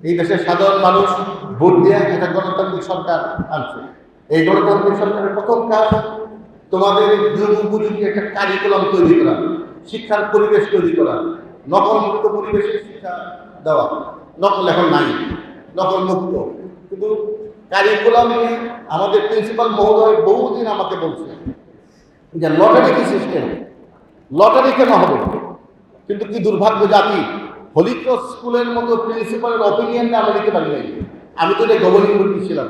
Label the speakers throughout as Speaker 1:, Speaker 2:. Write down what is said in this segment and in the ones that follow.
Speaker 1: এই দেশের সাধারণ মানুষ ভোট দিয়ে একটা গণতান্ত্রিক সরকার আনছে। এই গণতান্ত্রিক সরকারের প্রথম কাজ তোমাদের উপযোগী একটা কারিকুলাম তৈরি করা, শিক্ষার পরিবেশ তৈরি করা, নকলমুক্ত পরিবেশে শিক্ষা দেওয়া। নকল এখন নাই, নকল মুক্ত। কিন্তু কারিকুলাম নিয়ে আমাদের প্রিন্সিপাল মহোদয় বহুদিন আমাকে বলছে যে লটারি কি সিস্টেম, লটারি কেন হবে? কিন্তু কি দুর্ভাগ্য জাতি, হলিক্রস স্কুলের মতো প্রিন্সিপালের অপিনিয়নটা আমরা নিতে পারি নাই। আমি তো এটা গভর্নিং বডি ছিলাম,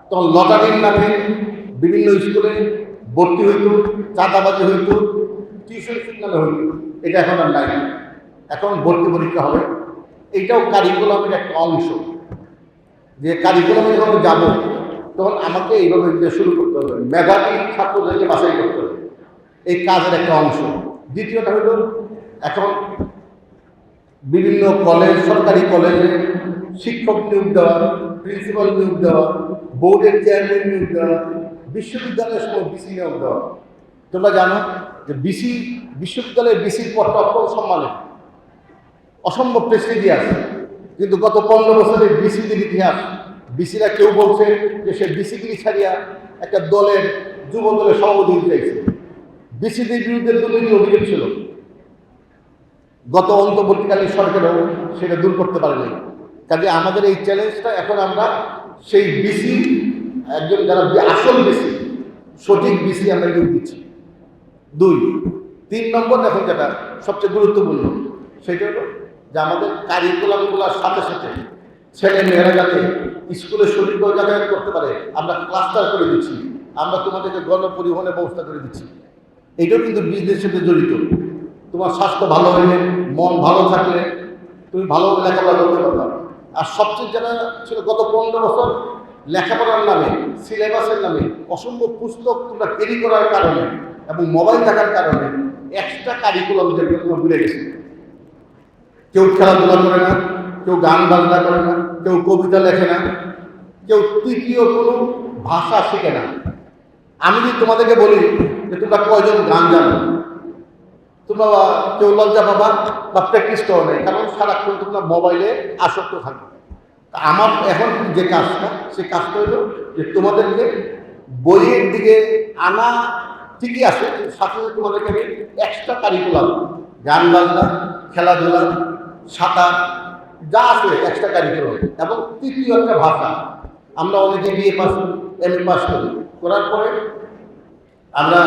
Speaker 1: তখন লটারির নামে বিভিন্ন স্কুলে ভর্তি হইত, চাঁদাবাজি হইত, টিউশন ফি নামে হইত। এটা এখন আর নাই। এখন ভর্তি পরীক্ষা হবে, এইটাও কারিকুলামের একটা অংশ। যে কারিকুলামে যখন যাব তখন আমাকে এইভাবে শুরু করতে হবে, মেধাবী ছাত্রদেরকে বাছাই করতে হবে, এই কাজের একটা অংশ। দ্বিতীয়টা হলো এখন বিভিন্ন কলেজ, সরকারি কলেজে শিক্ষক নিয়োগ দেওয়া, প্রিন্সিপাল নিয়োগ দেওয়া, বোর্ডের চেয়ারম্যান নিয়োগ দেওয়া, বিশ্ববিদ্যালয়ের সময় বিসি নিয়োগ দেওয়া। তোমরা জানো যে বিসি, বিশ্ববিদ্যালয়ের বিসির পদটা অত্যন্ত সম্মানের, অসম্ভব প্রেস্টিজিয়াস। কিন্তু গত 15 বছরের বিসিদের ইতিহাস, বিসিরা কেউ বলছে যে সে বিসিগিরি ছাড়িয়া একটা দলের, যুব দলের সভাপতি হতে চাইছে। বিসিদের বিরুদ্ধে দুর্নীতির অভিযোগ ছিল, গত অন্তর্বর্তীকালীন সরকারও সেটা দূর করতে পারেনি। কাজে আমাদের এই চ্যালেঞ্জটা এখন আমরা সেই বিসি, একজন যারা আসল বিসি, সঠিক বিসি আমরা নিয়োগ দিচ্ছি। 2, 3 নম্বর এখন যেটা সবচেয়ে গুরুত্বপূর্ণ, সেটা হলো যে আমাদের কারিকুলামগুলোর সাথে সাথে ছেলে মেয়েরা যাতে স্কুলে সঠিকভাবে যাতায়াত করতে পারে, আমরা ক্লাস্টার করে দিচ্ছি, আমরা তোমাদেরকে গণপরিবহনের ব্যবস্থা করে দিচ্ছি। এইটাও কিন্তু বিজনেসের সাথে জড়িত। তোমার স্বাস্থ্য ভালো হলে, মন ভালো থাকলে তুমি ভালোভাবে লেখাপড়া করতে পারবে। আর সবচেয়ে যেটা ছিল গত 15 বছর লেখাপড়ার নামে, সিলেবাসের নামে অসম্ভব পুস্তক তোমরা ক্যারি করার কারণে এবং মোবাইল থাকার কারণে এক্সট্রা কারিকুলাম যেগুলো তোমরা ভুলে গেছে। কেউ খেলাধুলা করে না, কেউ গান বাজনা করে না, কেউ কবিতা লেখে না, কেউ তৃতীয় কোনো ভাষা শেখে না। আমি যদি তোমাদেরকে বলি যে তোমরা কয়জন গান জানো, তোমরা কেউ লজ্জা পাবা বা প্র্যাকটিস করো নাই, কারণ সারাক্ষণ তোমরা মোবাইলে আসক্ত থাকবে। আমার এখন যে কাজটা, সেই কাজটা হলো যে তোমাদেরকে বইয়ের দিকে আনা ঠিকই আছে, সাথে সাথে তোমাদেরকে আমি এক্সট্রা কারিকুলাম, গান বাজনা, খেলাধুলা, সাঁতার, যা আছে এক্সট্রা কারিকুলাম। এবং তৃতীয় একটা ভাষা, আমরা অনেকে বিএ পাস, এমএ পাস করি, করার পরে আমরা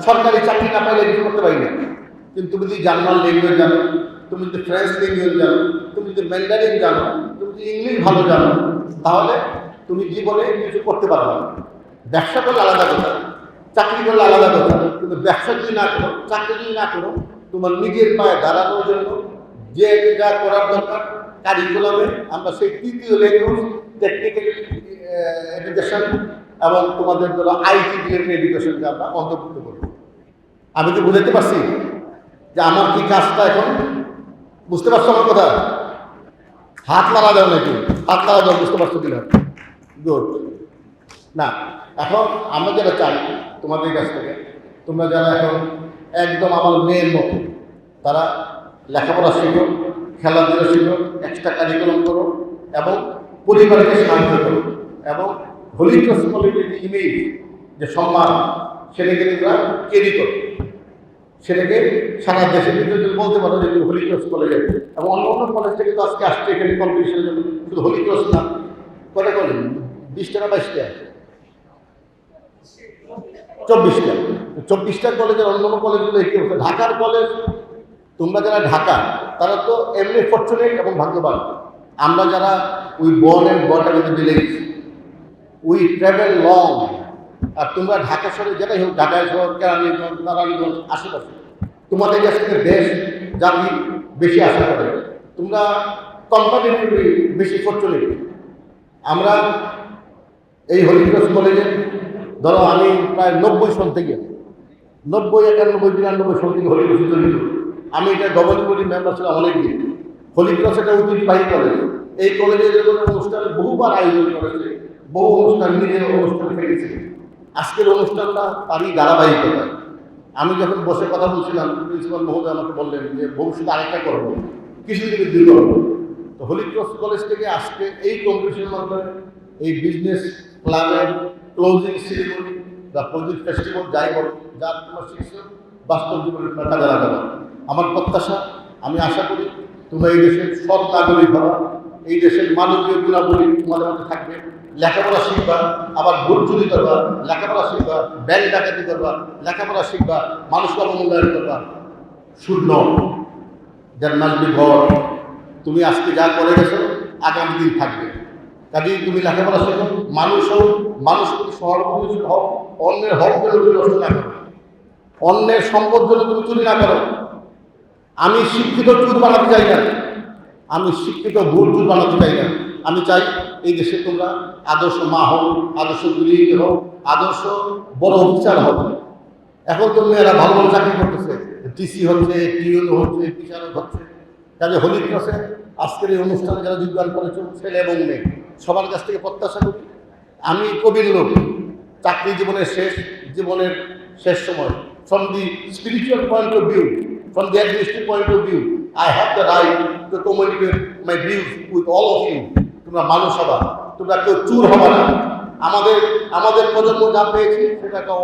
Speaker 1: সরকারি চাকরি না পাইলে কিছু করতে পারি না। কিন্তু তুমি যদি জার্মান ল্যাঙ্গুয়েজ জানো, তুমি যদি ফ্রেঞ্চ ল্যাঙ্গুয়েজ জানো, তুমি যদি ম্যান্ডারিন জানো, তুমি যদি ইংলিশ ভালো জানো, তাহলে তুমি জীবনে কিছু করতে পারবে না। ব্যবসা করলে আলাদা কথা, চাকরি করলে আলাদা কথা, কিন্তু ব্যবসা যদি না করো, চাকরি যদি না করো, তোমার নিজের পায়ে দাঁড়ানোর জন্য যে যা করার দরকার কারিকুলামে আমরা সেই তৃতীয় ল্যাঙ্গুয়েজ, টেকনিক্যাল এডুকেশন এবং তোমাদের জন্য আইটি রিলেটেড এডুকেশনকে আমরা অন্তর্ভুক্ত করব। আমি কি বুঝাতে পারছি যে আমার কি কাজটা এখন? বুঝতে পারছো আমার কথা? হাত নাড়া দাও নাকি? হাত নাড়া দাও, বুঝতে পারছো কিনা? গুড। না, এখন আমরা যারা চাই তোমাদের কাছ থেকে, তোমরা যারা এখন একদম আমার মেয়ের মতো, তারা লেখাপড়া শিখো, খেলাধুলা শিখো, এক্সট্রা কারিকুলাম করো এবং পরিবারকে সাহায্য করো এবং হলিক্রস কলেজের যে ইমেজ, যে সম্মান, সেটাকে তোমরা ক্যারি করো। সেটাকে সারা দেশের ভিতরে বলতে পারো যে হলিক্রস কলেজে এবং অন্য অন্য কলেজ থেকে তো আজকে আসছে এখানে কম্পিটিশনের জন্য। শুধু হলিক্রস না, কটা কলেজ? 20টা না 22টা? 24টা। 24টা কলেজের অন্য অন্য কলেজগুলো একটি হচ্ছে। ঢাকার কলেজ, তোমরা যারা ঢাকা, তারা তো এমনি ফর্চুনেট এবং ভাগ্যবান। আমরা যারা we born and brought up in the village, we travel long. আর তোমরা ঢাকা শহরে যেটাই হোক, ঢাকা শহর, কেরানীগঞ্জ, নারায়ণগঞ্জ, আশেপাশে তোমাদের কাছ থেকে দেশ জাতি বেশি আশা করে। তোমরা কম্পারেটিভলি বেশি ফর্চুনেট। আমরা এই হলিক্রস কলেজে ধরো আমি প্রায় 90 সন থেকে, 90, 91, 92 সন থেকে হলিক্রসে জড়িত। আমি এটা গভর্নিং বডির মেম্বার ছিলাম অনেকদিন। হলিক্রস একটা ঐতিহ্যবাহী কলেজ। এই কলেজে যে কোনো অনুষ্ঠান বহুবার আয়োজন করেছে, বহু অনুষ্ঠান নিজের অনুষ্ঠান ফেলেছে। আজকের অনুষ্ঠানটা তারই ধারাবাহিকতা। আমি যখন বসে কথা বলছিলাম, প্রিন্সিপাল মহোদয় আমাকে বললেন যে ভবিষ্যতে আরেকটা করবো, কিছু দিকে দূর করবো। তো হোলি ক্রস কলেজ থেকে আজকে এই কম্পিটিশনের মাধ্যমে এই বিজনেস ক্লাবের ক্লোজিং সেরিমনি বা ক্লোজিং ফেস্টিভ্যাল যাই বলো, যা তোমরা শিখছো বাস্তব জীবনে তোমরা কাজে লাগাবো। আমার প্রত্যাশা, আমি আশা করি তোমরা এই দেশের সৎ নাগরিক হবা, এই দেশের মানবীয় গুণাবলী তোমাদের মধ্যে থাকবে। লেখাপড়া শিখবা, আবার ভোট চুরি করবা, লেখাপড়া শিখবা, ব্যাংক ডাকাতি করবা, লেখাপড়া শিখবা, মানুষকে অবমূল্যায়ন করবা। শূন্য যার নাজবি ঘর, তুমি আজকে যা করে গেছো আগামী দিন থাকবে। কাজেই তুমি লেখাপড়া শেখো, মানুষ হোক, মানুষ প্রতি সহানুভূতিশীল হও, অন্যের হক যেন তুমি নষ্ট না করো, অন্যের সম্পদ যেন তুমি চুরি না করো। আমি শিক্ষিত চুর বানাতে চাই না, আমি শিক্ষিত ভুল চুর বানাতে চাই না। আমি চাই এই দেশে তোমরা আদর্শ মা হও, আদর্শ গৃহিণী হও, আদর্শ বড় অফিসার হও। এখন তো মেয়েরা ভালো ভালো চাকরি করতেছে, টিসি হচ্ছে, টিউন হচ্ছে, বিচারক হচ্ছে। কাজে হোলি ক্রসে আজকের এই অনুষ্ঠানে যারা যোগদান করেছে, ছেলে এবং মেয়ে, সবার কাছ থেকে প্রত্যাশা করি, আমি কবির লোক, চাকরি জীবনের শেষ সময়, from the spiritual point of view, from the administrative point of view, I have the right to communicate my views with all of you. তোমরা মানুষ হবা, তোমরা কেউ চুর হবা না। আমাদের প্রজন্ম যা পেয়েছি সেটা একটা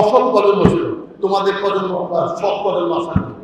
Speaker 1: অসৎ প্রজন্ম ছিল, তোমাদের প্রজন্ম বা সৎ প্রজন্ম আশা করি।